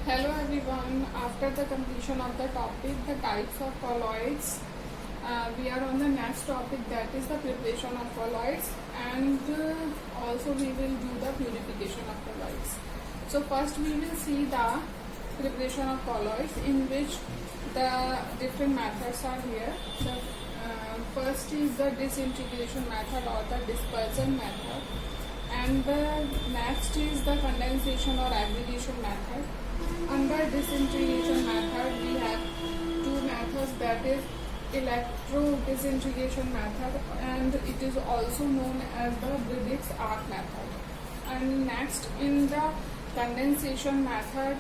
Hello everyone. After the completion of the topic, the types of colloids, we are on the next topic, that is the preparation of colloids, and also we will do the purification of colloids. So first we will see the preparation of colloids, in which the different methods are here. The first is the disintegration method or the dispersion method, and the next is the condensation or aggregation method. Under disintegration method, we have two methods, that is electro disintegration method, and it is also known as the Briggs arc method. And next, in the condensation method,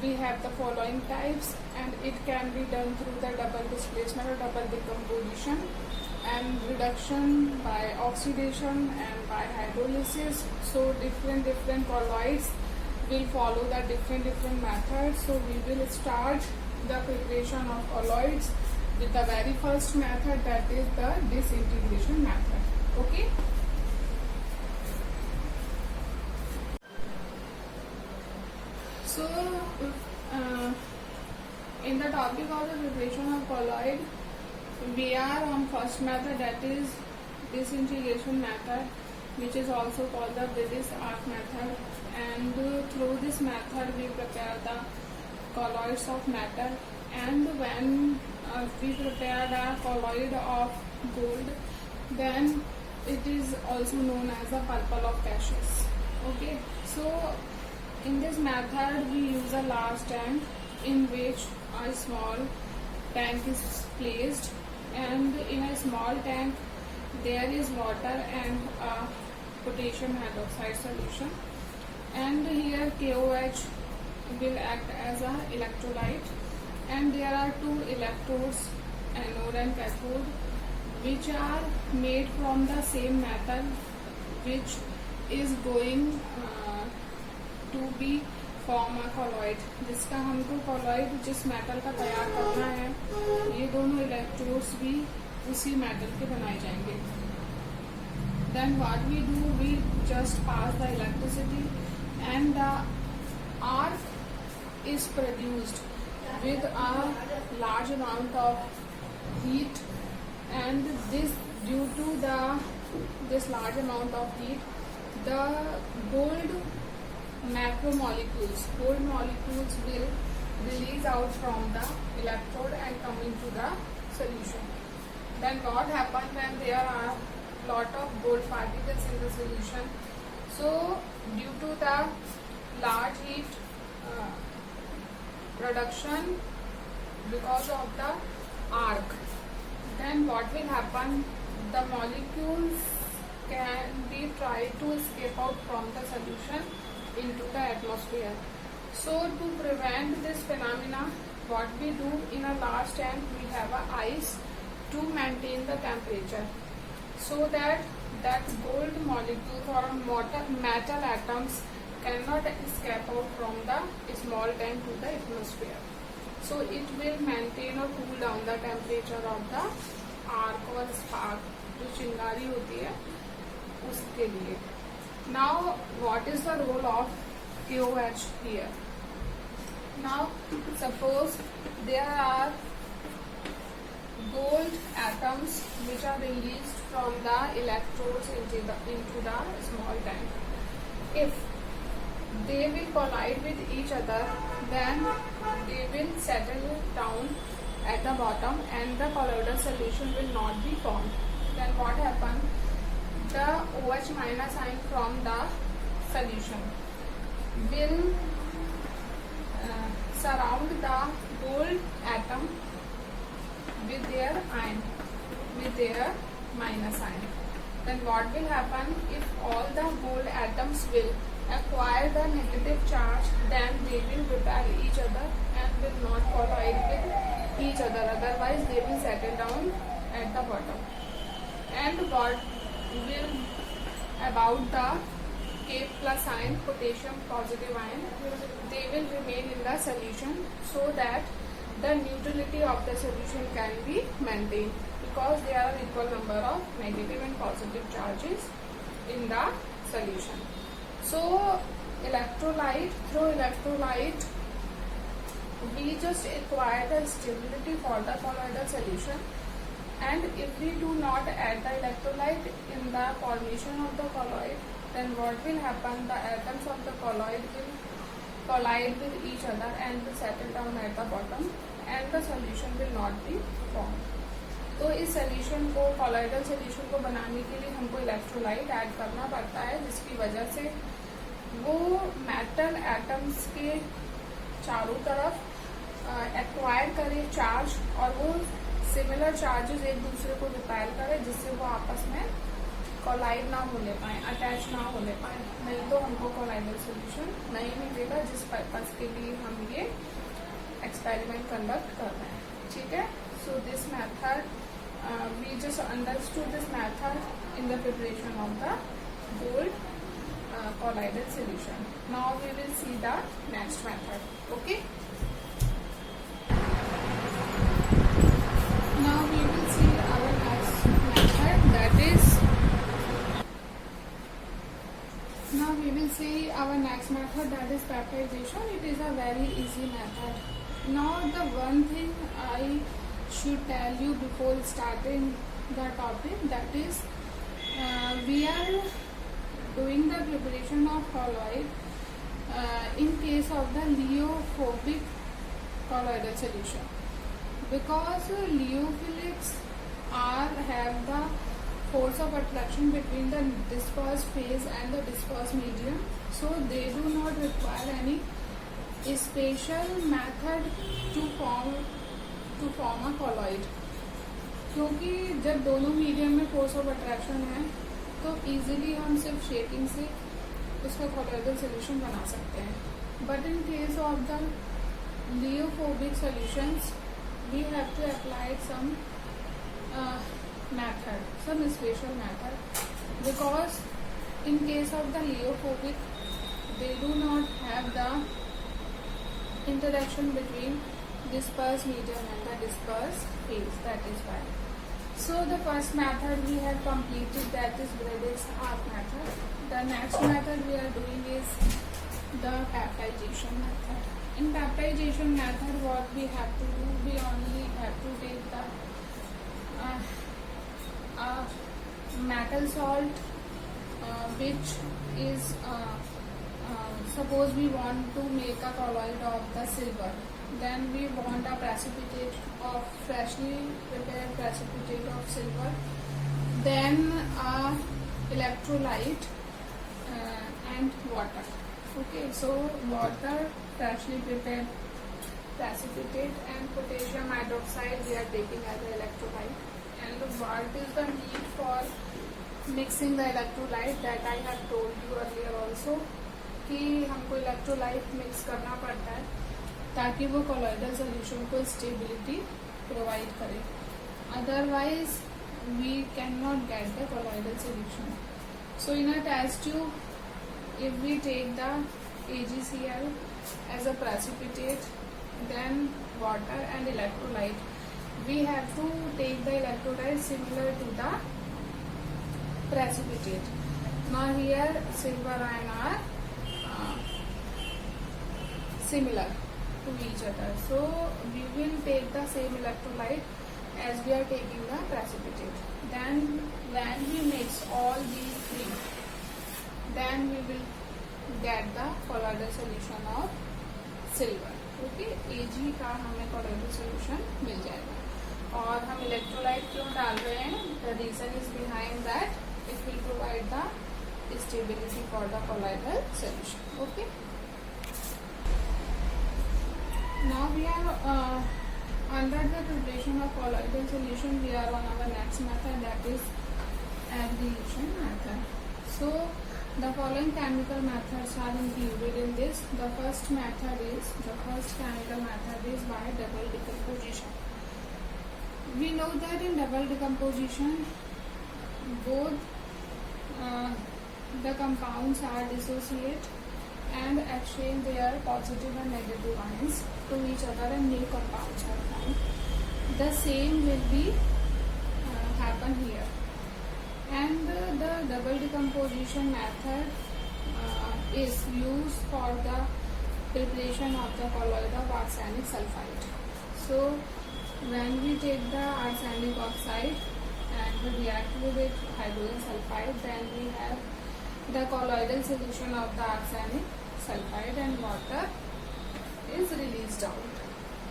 we have the following types, and it can be done through the double displacement or double decomposition, and reduction by oxidation and by hydrolysis. So different colloids will follow the different methods. So we will start the preparation of colloids with the very first method, that is the disintegration method. Okay. So in the topic of the preparation of colloid, we are on first method, that is disintegration method, which is also called the Briggs arc method. And through this method we prepare the colloids of metal, and when we prepare the colloid of gold, then it is also known as the purple of Cassius. Okay, so in this method we use a large tank in which a small tank is placed, and in a small tank there is water and a potassium hydroxide solution, and here KOH will act as a electrolyte, and there are two electrodes, anode and cathode, which are made from the same metal, which is going to be form a colloid, जिसका हमको colloid जिस metal का तैयार करना है, ये दोनों electrodes भी उसी मेटल के बनाए जाएंगे. Then what we do, we just pass the electricity, and the arc is produced with a large amount of heat, and this due to this large amount of heat, the gold macromolecules, gold molecules will release out from the electrode and come into the solution. Then what happens when there are lot of gold particles in the solution? So due to the large heat production because of the arc, then what will happen, the molecules can be tried to escape out from the solution into the atmosphere. So to prevent this phenomena, what we do, in a large tank we have a ice to maintain the temperature, so that gold molecules or metal atoms cannot escape out from the small tank to the atmosphere. So it will maintain or cool down the temperature of the arc or spark, जो चिंगारी होती है उसके लिए. Now what is the role of KOH here? Now suppose there are gold atoms which are released from the electrodes into the small tank. If they will collide with each other, then they will settle down at the bottom and the colloidal solution will not be formed. Then what happens? The OH minus ion from the solution will surround the gold atom with their ion, with their minus ion. Then what will happen, if all the gold atoms will acquire the negative charge, then they will repel each other and will not collide with each other, otherwise they will settle down at the bottom. And what will about the K plus ion, potassium positive ion, they will remain in the solution, so that the neutrality of the solution can be maintained, because there are equal number of negative and positive charges in the solution. So through electrolyte we just acquire the stability for the colloidal solution, and if we do not add the electrolyte in the formation of the colloid, then what will happen? The atoms of the colloid will collide with each other and will settle down at the bottom, and the solution will not be formed. तो इस solution को, colloidal solution को बनाने के लिए हमको electrolyte add करना पड़ता है, जिसकी वजह से वो मेटल एटम्स के चारों तरफ एक्वायर करे चार्ज, और वो सिमिलर चार्जेस एक दूसरे को रिपेल करे, जिससे वो आपस में कोलाइड ना हो ले पाए, अटैच ना हो ले पाए। नहीं तो हमको कोलाइडल सोल्यूशन नहीं मिलेगा, जिस पर्पज के लिए हम ये एक्सपेरिमेंट कंडक्ट कर रहे हैं। ठीक है, so this method we just understood this method in the preparation of the gold colloidal solution. Now we will see the next method. Okay, now we will see our next method, that is, now we will see our next method, that is peptidization. It is a very easy method. Now the one thing I should tell you before starting the topic, that is, we are doing the preparation of colloid in case of the leophobic colloidal solution, because leophilics have the force of attraction between the dispersed phase and the dispersed medium, so they do not require any special method to form a colloid, क्योंकि जब दोनों medium में force of attraction है तो easily हम सिर्फ shaking से उसका कोलोइडल सोल्यूशन बना सकते हैं। But in case of the lyophobic solutions we have to apply some method, some special method, because in case of the leophobic they do not have the interaction between dispersed medium and the dispersed phase, that is why. So the first method we have completed, that is Brady's arc method. The next method we are doing is the peptidization method. In peptidization method what we have to do, we only have to take the metal salt which is suppose we want to make a colloid of the silver, then we want a precipitate of freshly prepared precipitate of silver, then electrolyte and water. Okay, so water, freshly prepared precipitate and potassium hydroxide we are taking as an electrolyte. And what is the need for mixing the electrolyte, that I have told you earlier also, कि हमको electrolyte mix करना पड़ता है ताकि वो colloidal solution को stability provide करे, otherwise we can not get the colloidal solution. So in a test tube, if we take the AgCl as a precipitate, then water and electrolyte, we have to take the electrolyte similar to the precipitate. Now here silver ion are similar to each other, so we will take the same electrolyte as we are taking the precipitate. Then when we mix all these three, then we will get the colloidal solution of silver. Okay, Ag का हमें colloidal solution मिल जाएगा. और हम electrolyte क्यों डाल रहे हैं? The reason is behind that it will provide the stability for the colloidal solution. Okay. Now we are under the preparation of colloidal solution. We are on our next method, that is aggregation method. So the following chemical methods are included in this. The first chemical method is by double decomposition. We know that in double decomposition both the compounds are dissociate and exchange their positive and negative ions to each other, and new compounds are formed. The same will be happen here. And the double decomposition method is used for the preparation of the colloid of arsenic sulfide. So when we take the arsenic oxide and react with it hydrogen sulfide, then we have the colloidal solution of the arsenic sulfide and water is released out.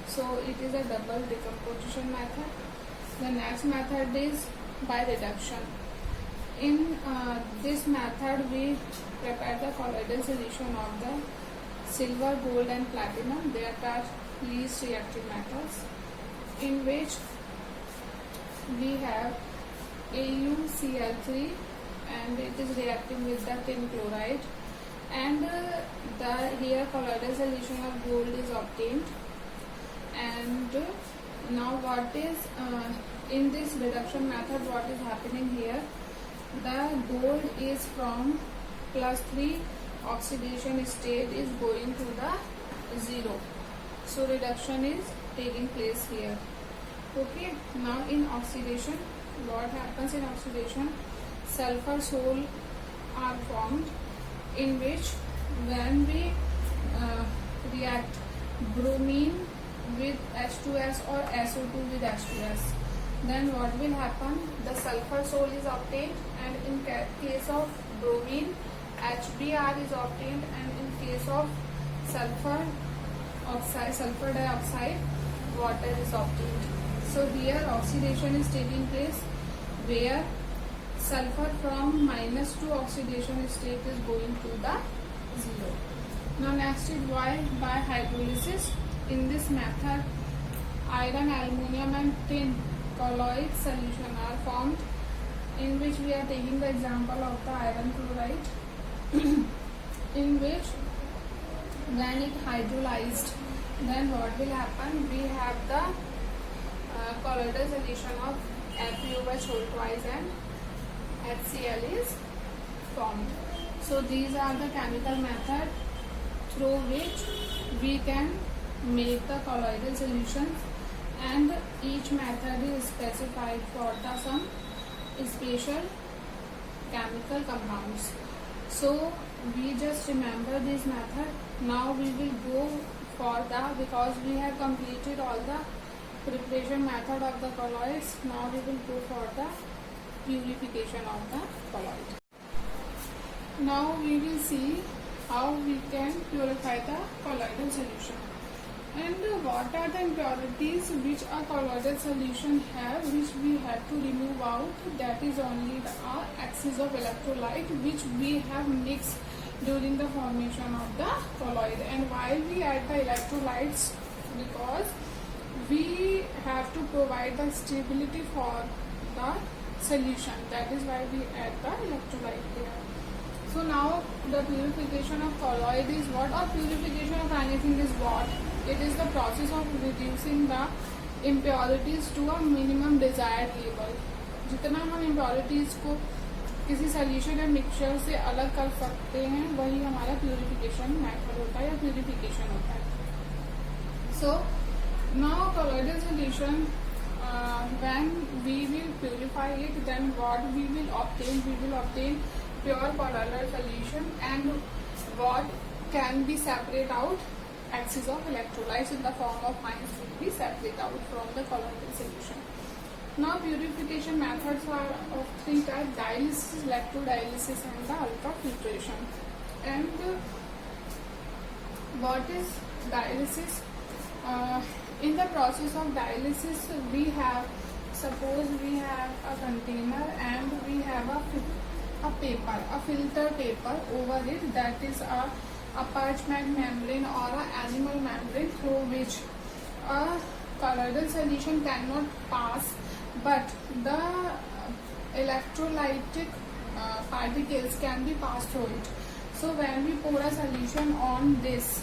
So it is a double decomposition method. The next method is by reduction. In this method we prepare the colloidal solution of the silver, gold and platinum. They are least reactive metals, in which we have AuCl3 and it is reacting with the tin chloride, and the here colloidal solution of gold is obtained. And now what is in this reduction method, what is happening here, the gold is from +3 oxidation state is going to the 0. So reduction is taking place here. Okay, now in oxidation, what happens in oxidation? Sulfur sol are formed, in which when we react bromine with H2S or SO2 with H2S, then what will happen? The sulfur sol is obtained, and in case of bromine HBr is obtained, and in case of sulfur dioxide water is obtained. So here oxidation is taking place where sulfur from -2 oxidation state is going to the 0. Now next is why by hydrolysis. In this method iron, aluminium and tin colloid solution are formed, in which we are taking the example of the iron chloride in which when it hydrolyzed, then what will happen? We have the colloidal solution of FeOH twice and HCl is formed. So these are the chemical method through which we can make the colloidal solutions, and each method is specified for the some special chemical compounds. So we just remember this method. Now we will go for the, because we have completed all the preparation method of the colloids, now we will go for the purification of the colloid. Now we will see how we can purify the colloidal solution. And what are the impurities which a colloidal solution have, which we have to remove out? That is only the excess of electrolyte which we have mixed during the formation of the colloid. And why we add the electrolytes? Because we have to provide the stability for the solution. That is why we add the electrolyte there. So now the purification of colloid is what, or purification of anything is what? It is the process of reducing the impurities to a minimum desired level. जितना हम impurities को किसी solution या mixture से अलग कर सकते हैं, वही हमारा purification method होता है या purification होता है. So now colloidal solution, when we will purify it, then what we will obtain? We will obtain pure colloidal solution, and what can be separate out? Excess of electrolytes in the form of ions will be separate out from the colloidal solution. Now purification methods are of 3 types: dialysis, electrodialysis and the ultrafiltration. And what is dialysis? In the process of dialysis, we have, suppose we have a container and we have a paper, a filter paper over it, that is a parchment membrane or a animal membrane through which a colloidal solution cannot pass, but the electrolytic particles can be passed through it. So when we pour a solution on this,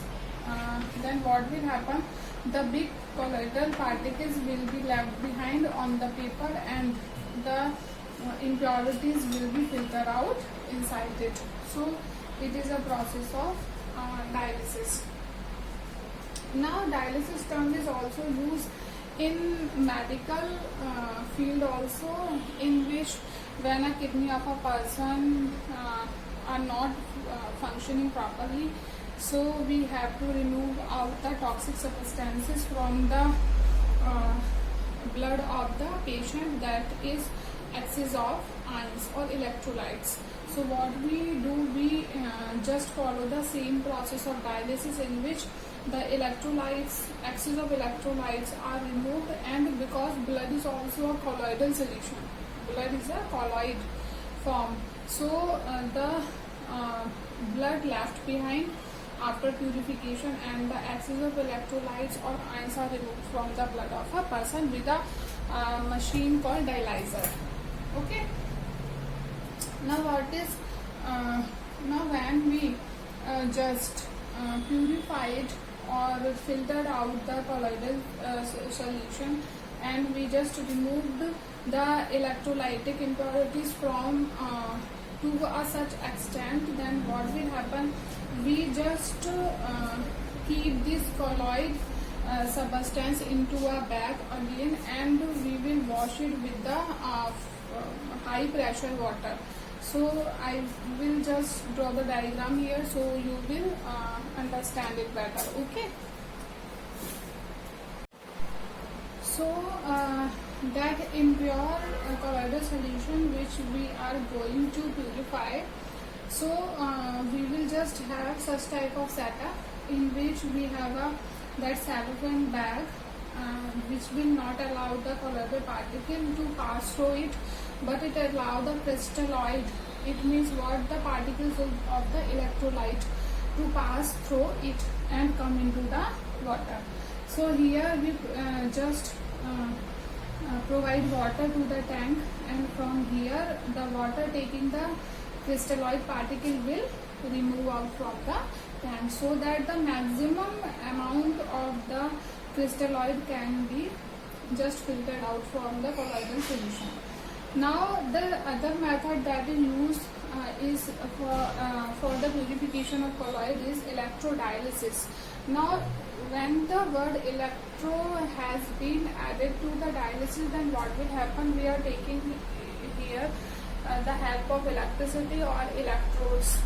then what will happen? The big colloidal particles will be left behind on the paper, and the impurities will be filtered out inside it. So it is a process of dialysis. Now dialysis term is also used in medical field also, in which when a kidney of a person are not functioning properly, So we have to remove out the toxic substances from the blood of the patient, that is excess of ions or electrolytes. So what we do, we just follow the same process of dialysis in which the electrolytes, excess of electrolytes are removed, and because blood is also a colloidal solution, blood is a colloid form, so the blood left behind after purification and the excess of electrolytes or ions are removed from the blood of a person with a machine called dialyzer. Okay. Now what is now when we just purified or filtered out the colloidal solution, and we just removed the electrolytic impurities from to a such extent, then what will happen, we just keep this colloid substance into a bag again, and we will wash it with the high pressure water. So I will just draw the diagram here so you will understand it better. Okay. So that impure colloidal solution which we are going to purify, so we will just have such type of setup in which we have that cellophane bag which will not allow the colloidal particle to pass through it, but it allow the crystalloid, it means what, the particles of the electrolyte to pass through it and come into the water. So here we just provide water to the tank, and from here the water taking the crystalloid particle will remove out from the tank, so that the maximum amount of the crystalloid can be just filtered out from the colloidal solution. Now the other method that is used is for the purification of colloid is electrodialysis. Now when the word electro has been added to the dialysis, then what will happen, we are taking here the help of electricity or electrodes.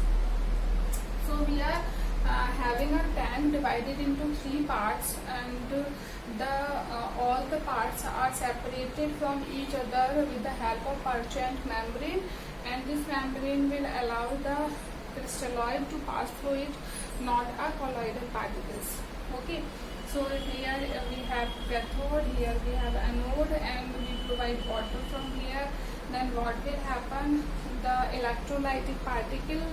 So we are having a tank divided into 3 parts, and all the parts are separated from each other with the help of Purchant membrane, and this membrane will allow the crystalloid to pass through it, not a colloidal particles. Okay. So here we have cathode, here we have anode, and we provide water from here. Then what will happen, the electrolytic particle,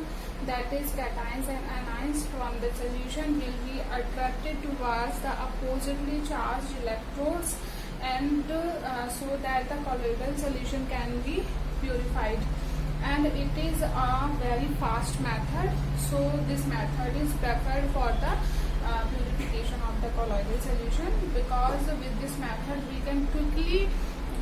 that is cations and anions from the solution, will be attracted towards the oppositely charged electrodes, and so that the colloidal solution can be purified. And it is a very fast method, so this method is preferred for the purification of the colloidal solution, because with this method we can quickly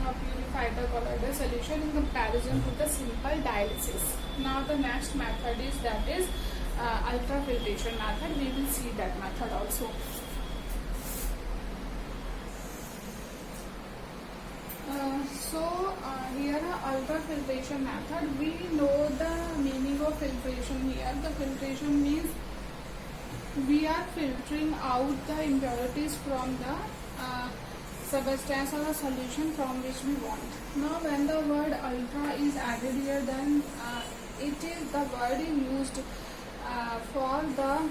purify the colloidal solution in comparison to the simple dialysis. Now the next method is, that is ultrafiltration method. We will see that method also. Here ultrafiltration method, we know the meaning of filtration here. The filtration means we are filtering out the impurities from the substance or the solution from which we want. Now when the word ultra is added here, then the word is used for the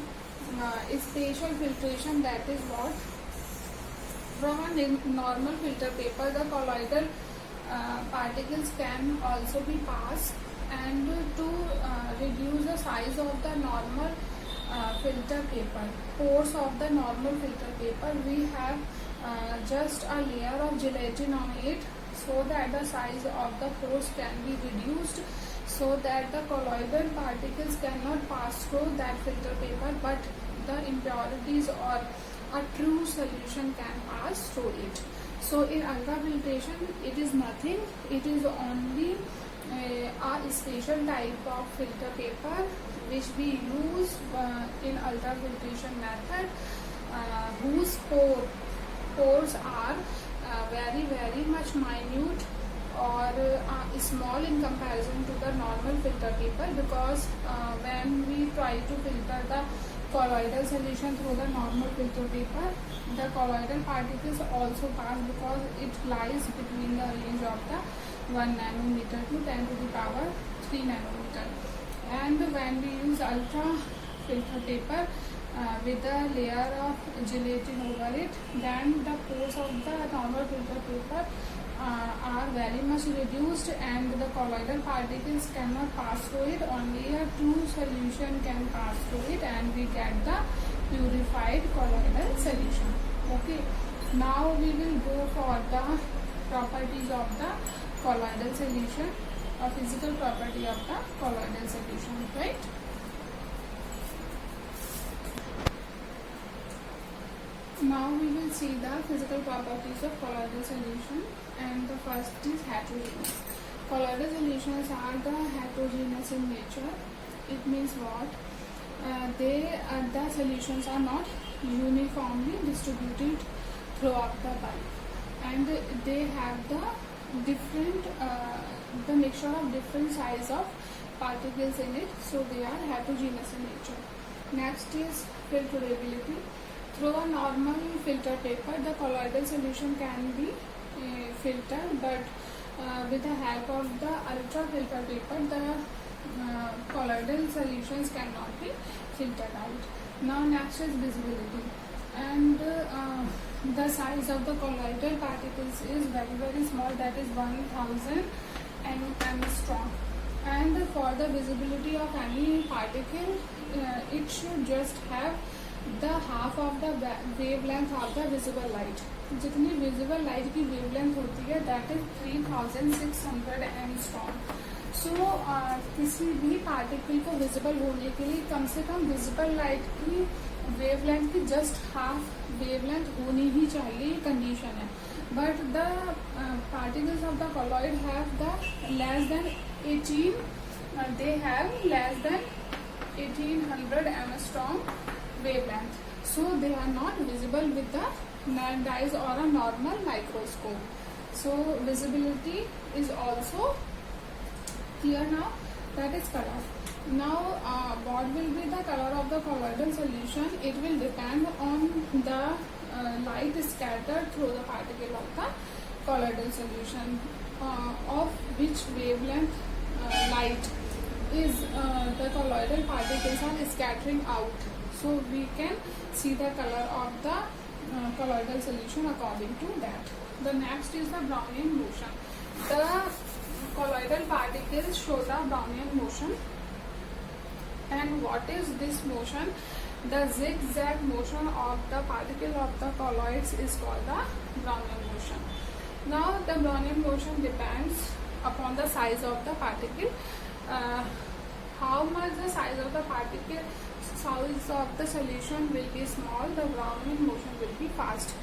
spatial filtration, that is what, from a normal filter paper the colloidal particles can also be passed, and to reduce the size of the normal filter paper, pores of the normal filter paper, we have just a layer of gelatin on it, so that the size of the pores can be reduced, so that the colloidal particles cannot pass through that filter paper, but the impurities or a true solution can pass through it. So in ultrafiltration, it is nothing, it is only a special type of filter paper which we use in ultrafiltration method, whose pores are very much minute or small in comparison to the normal filter paper, because when we try to filter the colloidal solution through the normal filter paper, the colloidal particles also pass because it lies between the range of the 1 nanometer to 10 to the power 3 nanometer. And when we use ultra filter paper with a layer of gelatin over it, then the pores of the normal filter paper are very much reduced and the colloidal particles cannot pass through it. Only a true solution can pass through it and we get the purified colloidal solution. Okay, now we will go for the properties of the colloidal solution, a physical property of the colloidal solution, right? Now we will see the physical properties of colloidal solution, and the first is heterogeneous. Colloidal solutions are the heterogeneous in nature. It means what? The solutions are not uniformly distributed throughout the pipe, and they have the mixture of different size of particles in it, so they are heterogeneous in nature. Next is filterability. Through a normal filter paper, the colloidal solution can be filtered, but with the help of the ultra filter paper, the colloidal solutions cannot be filtered out. Now next is visibility, and the size of the colloidal particles is very very small, that is 1000 angstrom. And for the visibility of any particle, it should just have the half of the wavelength of the visible light. जितनी visible light की wavelength होती है, that is 3600 angstrom. So किसी भी particle को visible होने के लिए कम से कम visible light की wavelength की just half wavelength होनी ही चाहिए, ये condition है. But the particles of the colloid have the less than 18. They have less than 1800 angstrom wavelength, so they are not visible with the naked eyes or a normal microscope. So visibility is also clear now. That is color. Now what will be the color of the colloidal solution? It will depend on the light scattered through the particle of the colloidal solution, of which wavelength light is the colloidal particles are scattering out. So we can see the color of the colloidal solution according to that. The next is the Brownian motion. The colloidal particles show the Brownian motion. And what is this motion? The zigzag motion of the particle of the colloids is called the Brownian motion. Now the Brownian motion depends upon the size of the particle. How much the size of the particle, size of the solution will be small, the Brownian motion will be fast.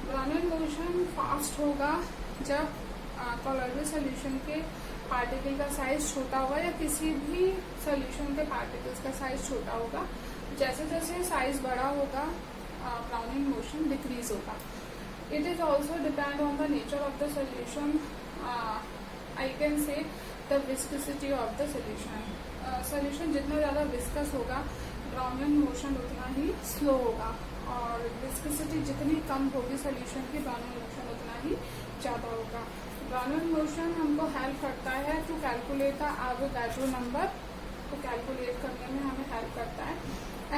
Brownian motion fast होगा जब colloidal solution के particle का size छोटा होगा या किसी भी solution के particles का size छोटा होगा. जैसे जैसे size बड़ा होगा, Brownian motion decrease होगा. It is also depend on the nature of the solution. I can say the viscosity of the solution. Solution जितना ज़्यादा viscous होगा, Brownian motion उतना ही slow होगा, और viscosity जितनी कम होगी solution की, Brownian motion उतना ही ज़्यादा होगा. Brownian motion हमको help करता है to calculate the Avogadro number, को calculate करने में हमें help करता है,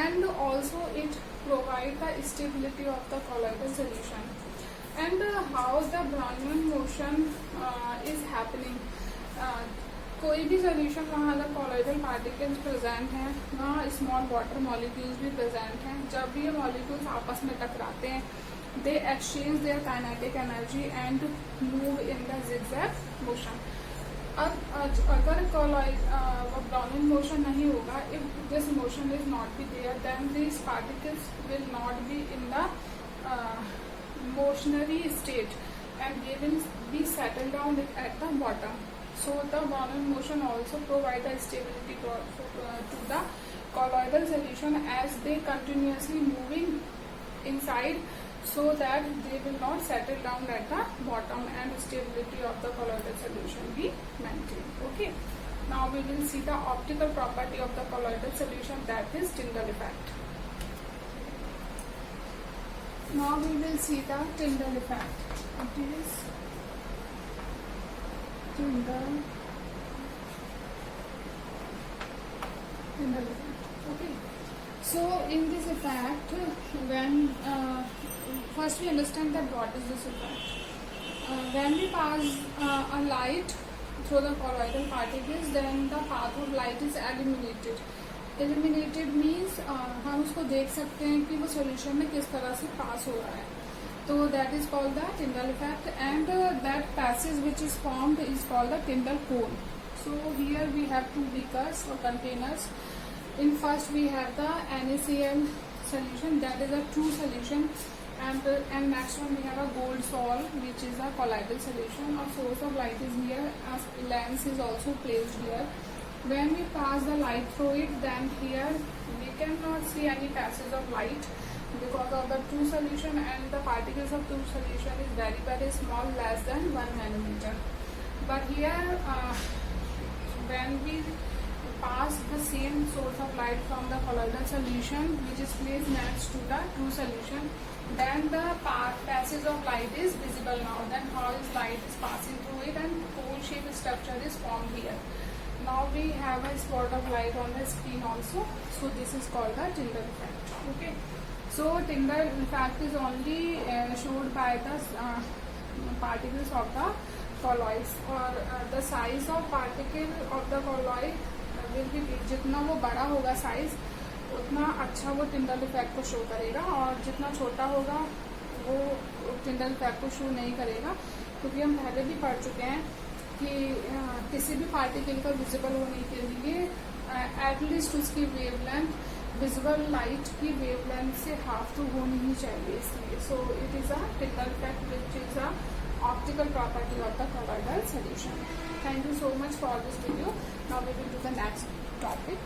and also it provide the stability of the colloidal solution. And how the Brownian motion is happening. कोई भी सोल्यूशन वहाँ अगर कॉलोइडल पार्टिकल्स प्रेजेंट हैं, वहाँ स्मॉल वाटर मॉलिक्यूल्स भी प्रेजेंट हैं. जब भी ये मॉलिक्यूल्स आपस में टकराते हैं, they exchange their kinetic energy and move in the zigzag motion. अब अगर ब्राउनियन मोशन नहीं होगा, if this motion is not be there, then this particles will not be in the motionary state and they will be settled down at the bottom. So the Brownian motion also provide a stability to the colloidal solution as they continuously moving inside, so that they will not settle down at the bottom and stability of the colloidal solution be maintained. Okay. Now we will see the optical property of the colloidal solution, that is Tyndall effect. Now we will see the Tyndall effect. It is Tyndall effect. Okay. So in this effect, when first we understand that what is this effect. When we pass a light through the colloidal particles, then the path of light is eliminated. Eliminated means हम उसको देख सकते हैं कि वो solution में किस तरह से pass हो रहा है. So that is called the Tyndall effect, and that passage which is formed is called the Tyndall cone. So here we have two beakers or containers. In first we have the NaCl solution, that is a true solution, and next one we have a gold sol, which is a colloidal solution. A source of light is here, a lens is also placed here. When we pass the light through it, then here we cannot see any passage of light because of the true solution, and the particles of true solution is very very small, less than 1 nanometer. But here when we pass the same source of light from the colloidal solution which is placed next to the true solution, then the passage of light is visible now. Then how is light is passing through it, and cone shaped structure is formed here. Now we have a spot of light on the screen also. So this is called the Tyndall effect. Okay. So Tyndall effect is only showed by the particles of the colloids, or the size of particle of the colloid will be big. जितना वो बड़ा होगा size, उतना अच्छा वो Tyndall effect को show करेगा, और जितना छोटा होगा वो Tyndall effect को शो नहीं करेगा. क्योंकि हम पहले भी पढ़ चुके हैं कि किसी भी पार्टिकल का विजिबल होने के लिए एटलीस्ट उसकी वेवलेंथ विजिबल लाइट की वेवलेंथ से हाफ तो होनी ही चाहिए. इसलिए so it is a Tyndall effect which is a optical property of the colloidal solution. Thank you so much for this video. Now we will do the next topic.